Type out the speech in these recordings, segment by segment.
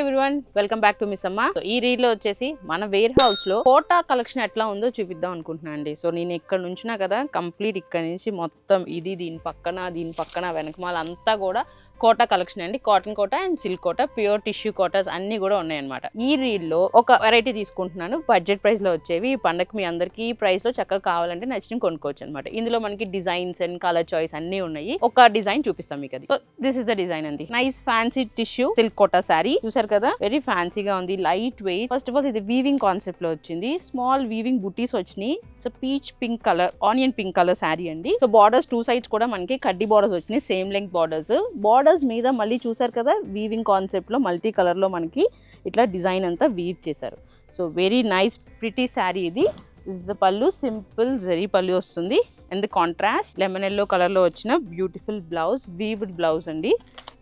Everyone, welcome back to miss అమ్మ. ఈ reel లో వచ్చేసి మన వేర్ హౌస్ లో కోటా కలెక్షన్ ఎట్లా ఉందో చూపిద్దాం అనుకుంటున్నాను అండి. సో నేను ఇక్కడ నుంచినా కదా, కంప్లీట్ ఇక్కడ నుంచి మొత్తం ఇది దీని పక్కన వెనకమాల అంతా కూడా కోటా కలెక్షన్ అండి. Cotton Kota and silk Kota, pure tissue Kotas అన్ని కూడా ఉన్నాయన్నమాట. ఈ రీల్ లో ఒక వెరైటీ తీసుకుంటున్నాను, బడ్జెట్ ప్రైస్ లో వచ్చేవి. ఈ పండగకి మీ అందరికి ఈ ప్రైస్ లో చక్కగా కావాలంటే నచ్చిన కొనుక్కోవచ్చు అనమాట. ఇందులో మనకి డిజైన్స్ అండ్ కలర్ చాయిస్ అన్ని ఉన్నాయి. ఒక డిజైన్ చూపిస్తాం మీకు. అది దిస్ ఇస్ ద డిజైన్ అండి. Nice fancy tissue silk Kota sari చూసారు కదా, వెరీ ఫ్యాన్సీగా ఉంది, light weight. First of all ఇది వీవింగ్ కాన్సెప్ట్ లో వచ్చింది. స్మాల్ వీవింగ్ బుటీస్ వచ్చినాయి. So peach pink colour, onion pink colour sari అండి. సో బార్డర్స్ టూ సైడ్స్ కూడా మనకి కడ్డీ బార్డర్స్ వచ్చినాయి, సేమ్ లెంగ్త్ బార్డర్స్ మీద మళ్ళీ చూసారు కదా, వీవింగ్ కాన్సెప్ట్ లో మల్టీ కలర్ లో మనకి ఇట్లా డిజైన్ అంతా వీవ్ చేశారు. So very nice pretty sari ఇది. దిస్ ఇస్ ద పళ్ళు, సింపుల్ జరీ పళ్ళు వస్తుంది. And the contrast lemon yellow colour లో వచ్చిన బ్యూటిఫుల్ బ్లౌజ్, వీవ్డ్ బ్లౌజ్ అండి,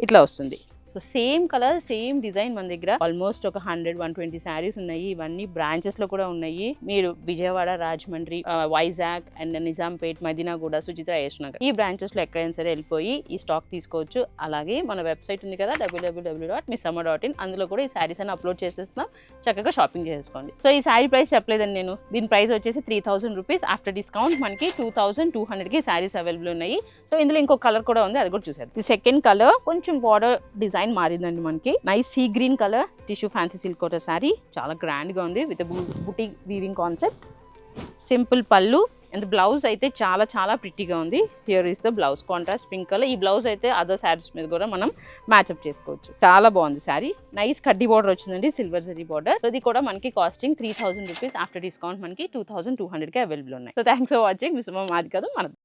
ఇట్లా వస్తుంది. So same colour same design మన దగ్గర ఆల్మోస్ట్ ఒక 100-120 శారీస్ ఉన్నాయి. ఇవన్నీ బ్రాంచెస్ లో కూడా ఉన్నాయి. మీరు విజయవాడ, రాజమండ్రి, వైజాగ్ అండ్ నిజాంపేట్, మదీనాగూడ, సుచిత్ర, యశ్నగర్ ఈ బ్రాంచెస్ లో ఎక్కడైనా సరే వెళ్ళిపోయి ఈ స్టాక్ తీసుకోవచ్చు. అలాగే మన వెబ్సైట్ ఉంది కదా, www.missamma.in, అందులో కూడా ఈ శారీస్ అని అప్లోడ్ చేసేస్తున్నాం. చక్కగా షాపింగ్ చేసుకోండి. సో ఈ శారీ ప్రైస్ చెప్పలేదండి నేను. దీని ప్రైస్ వచ్చేసి 3000 రూపీస్. ఆఫ్టర్ డిస్కౌంట్ మనకి 2200కి శారీస్ అవైలబుల్ ఉన్నాయి. సో ఇందులో ఇంకో కలర్ కూడా ఉంది, అది కూడా చూసారు. ఈ సెకండ్ కలర్ కొంచెం బార్డర్ డిజైన్ మారిందండి మనకి. Nice sea green colour tissue fancy silk Kota sari, చాలా గ్రాండ్ గా ఉంది with buti weaving concept. Simple pallu and blouse అయితే చాలా చాలా ప్రిటీగా ఉంది. Here is the blouse, contrast pink colour. ఈ బ్లౌజ్ అయితే అదర్ శారీస్ మీద కూడా మనం మ్యాచ్అప్ చేసుకోవచ్చు. చాలా బాగుంది శారీ. నైస్ కడ్డీ బార్డర్ వచ్చిందండి, సిల్వర్ జరీ బార్డర్. ఇది కూడా మనకి కాస్టింగ్ 3000 రూపీస్. ఆఫ్టర్ డిస్కౌంట్ మనకి 2200కి అవైలబుల్ ఉన్నాయి. So thanks for watching. Miss అమ్మ మాది కదా మనది.